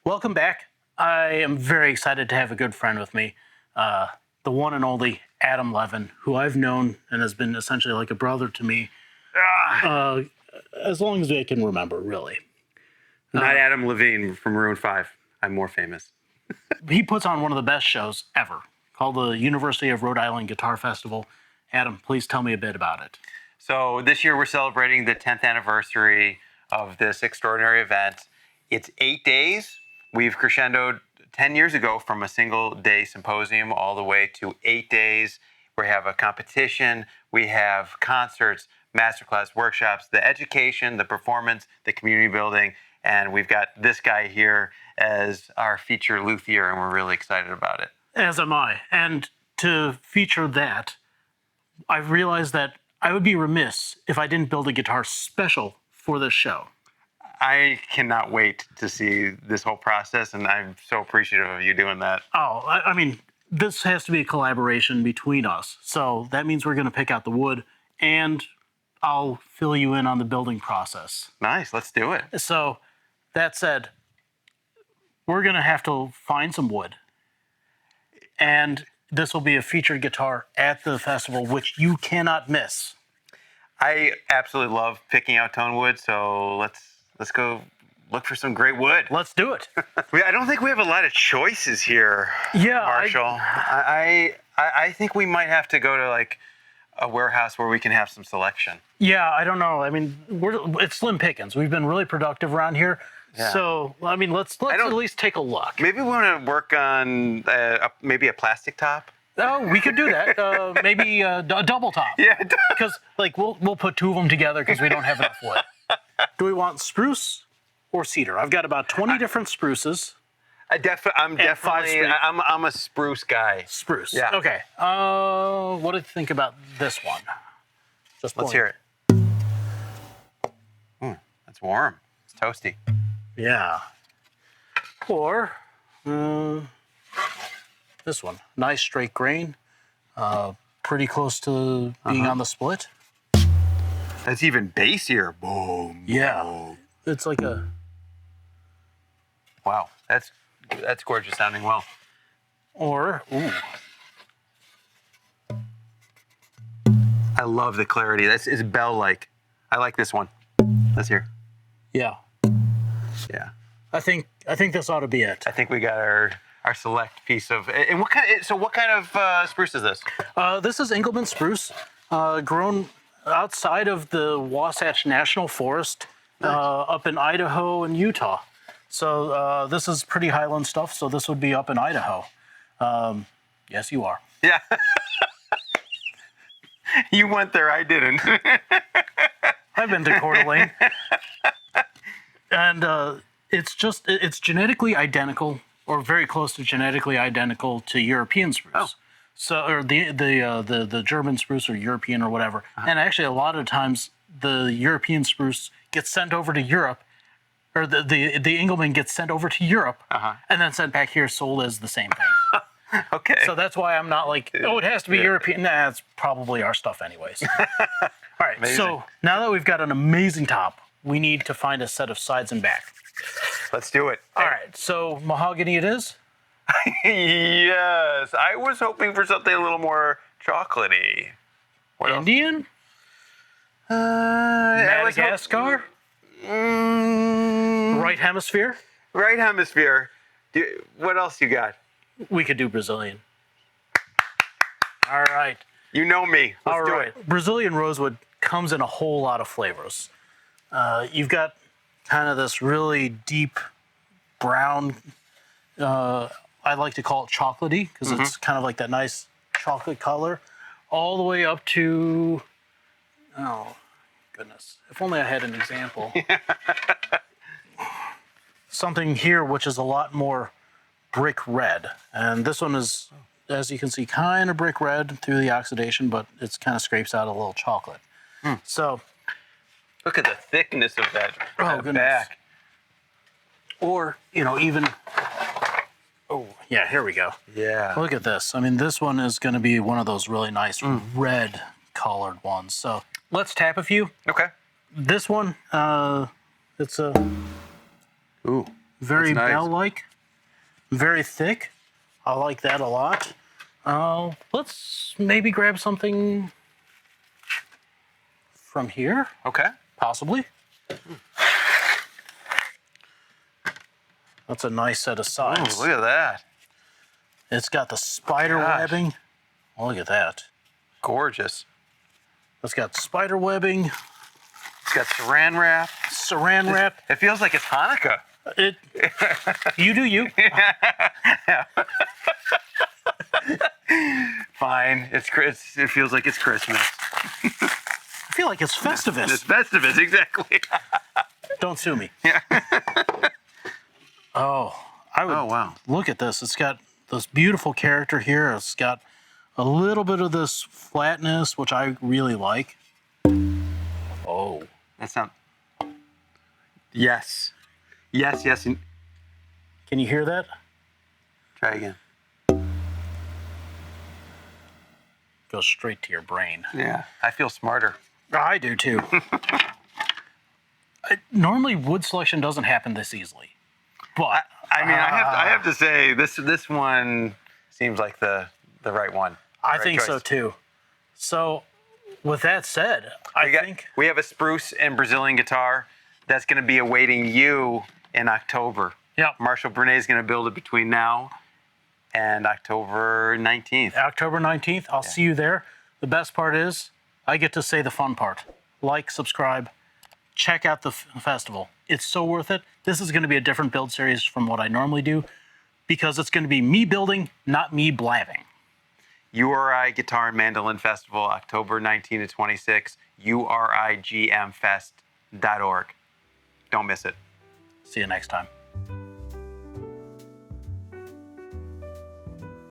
Welcome back. I am very excited to have a good friend with me, the one and only Adam Levin, who I've known and has been essentially like a brother to me as long as I can remember, really. Not Adam Levine from Maroon 5. I'm more famous. He puts on one of the best shows ever, called the University of Rhode Island Guitar Festival. Adam, please tell me a bit about it. So this year we're celebrating the 10th anniversary of this extraordinary event. It's 8 days. We've crescendoed 10 years ago from a single day symposium all the way to 8 days. We have a competition, we have concerts, masterclass, workshops, the education, the performance, the community building, and we've got this guy here as our feature luthier, and we're really excited about it. As am I. And to feature that, I've realized that I would be remiss if I didn't build a guitar special for this show. I cannot wait to see this whole process, and I'm so appreciative of you doing that. Oh, I mean, this has to be a collaboration between us. So that means we're going to pick out the wood, and I'll fill you in on the building process. Nice, let's do it. So that said, we're going to have to find some wood. And this will be a featured guitar at the festival, which you cannot miss. I absolutely love picking out tonewoods, so let's go look for some great wood. Let's do it. I don't think we have a lot of choices here, Yeah, Marshall. I think we might have to go to like a warehouse where we can have some selection. Yeah, I don't know. I mean, it's slim pickings. We've been really productive around here. Yeah. So, I mean, let's at least take a look. Maybe we want to work on maybe a plastic top. Oh, we could do that. Maybe a double top. Yeah. Because like we'll put two of them together because we don't have enough wood. Do we want spruce or cedar? I've got about 20 different spruces. I'm definitely I'm a spruce guy. Spruce. Yeah. Okay. What do you think about this one? Let's hear it. That's warm. It's toasty. Yeah. Or this one. Nice straight grain. Pretty close to being on the split. That's even bassier. Boom. Yeah. Boom. It's like a... Wow. That's gorgeous sounding well. Or, ooh. I love the clarity. It's bell-like. I like this one. Let's hear. Yeah. Yeah. I think this ought to be it. I think we got our select piece of. And what kind of spruce is this? This is Engelmann spruce, grown outside of the Wasatch National Forest, up in Idaho and Utah. So this is pretty highland stuff. So this would be up in Idaho. Yes, you are. Yeah. You went there. I didn't. I've been to Coeur d'Alene. And it's genetically identical, or very close to genetically identical to European spruce. Oh. So, or the German spruce or European or whatever. And actually, a lot of times the European spruce gets sent over to Europe, or the Engelmann gets sent over to Europe, and then sent back here, sold as the same thing. Okay. So that's why I'm not like, oh, it has to be European. Nah, it's probably our stuff anyways. All right. Amazing. So now that we've got an amazing top, we need to find a set of sides and back. Let's do it. All right, so mahogany it is? Yes. I was hoping for something a little more chocolatey. What else? Indian? Madagascar? Right hemisphere? Right hemisphere. What else you got? We could do Brazilian. All right. You know me. Let's do it. Brazilian rosewood comes in a whole lot of flavors. You've got kind of this really deep brown, I like to call it chocolatey because it's kind of like that nice chocolate color, all the way up to, oh, goodness. If only I had an example. Something here which is a lot more brick red. And this one is, as you can see, kind of brick red through the oxidation, but it's kind of scrapes out a little chocolate. So, look at the thickness of that goodness. back. Or, even, oh, yeah, here we go. Yeah. Look at this. I mean, this one is going to be one of those really nice red colored ones. So let's tap a few. Okay. This one, it's a... Ooh. very That's nice. bell-like, very thick. I like that a lot. Let's maybe grab something from here, Okay. possibly. That's a nice set of Oh, sides. look at that. It's got the spider Gosh. webbing. Oh, look at that. Gorgeous. It's got spider webbing, It's got saran wrap. saran wrap. It feels like it's Hanukkah. You do you. Fine. It feels like it's Christmas. I feel like it's Festivus. It's Festivus, exactly. Don't sue me. Oh, I would. Oh, wow. Look at this. It's got this beautiful character here. It's got a little bit of this flatness, which I really like. Oh, That's not. Yes. Yes, yes. And can you hear that? try again. Goes straight to your brain. Yeah. I feel smarter. I do too. Normally, wood selection doesn't happen this easily, but I mean, I have to say this one seems like the right one. I Right think so choice. too. So, with that said, I think we have a spruce and Brazilian guitar that's going to be awaiting you in October. yeah, Marshall Brune is going to build it between now and October 19th. October 19th. I'll see you there. The best part is I get to say the fun part. Like, subscribe, check out the festival. It's so worth it. This is going to be a different build series from what I normally do because it's going to be me building, not me blabbing. URI Guitar and Mandolin Festival, October 19 to 26, urigmfest.org. Don't miss it. See you next time.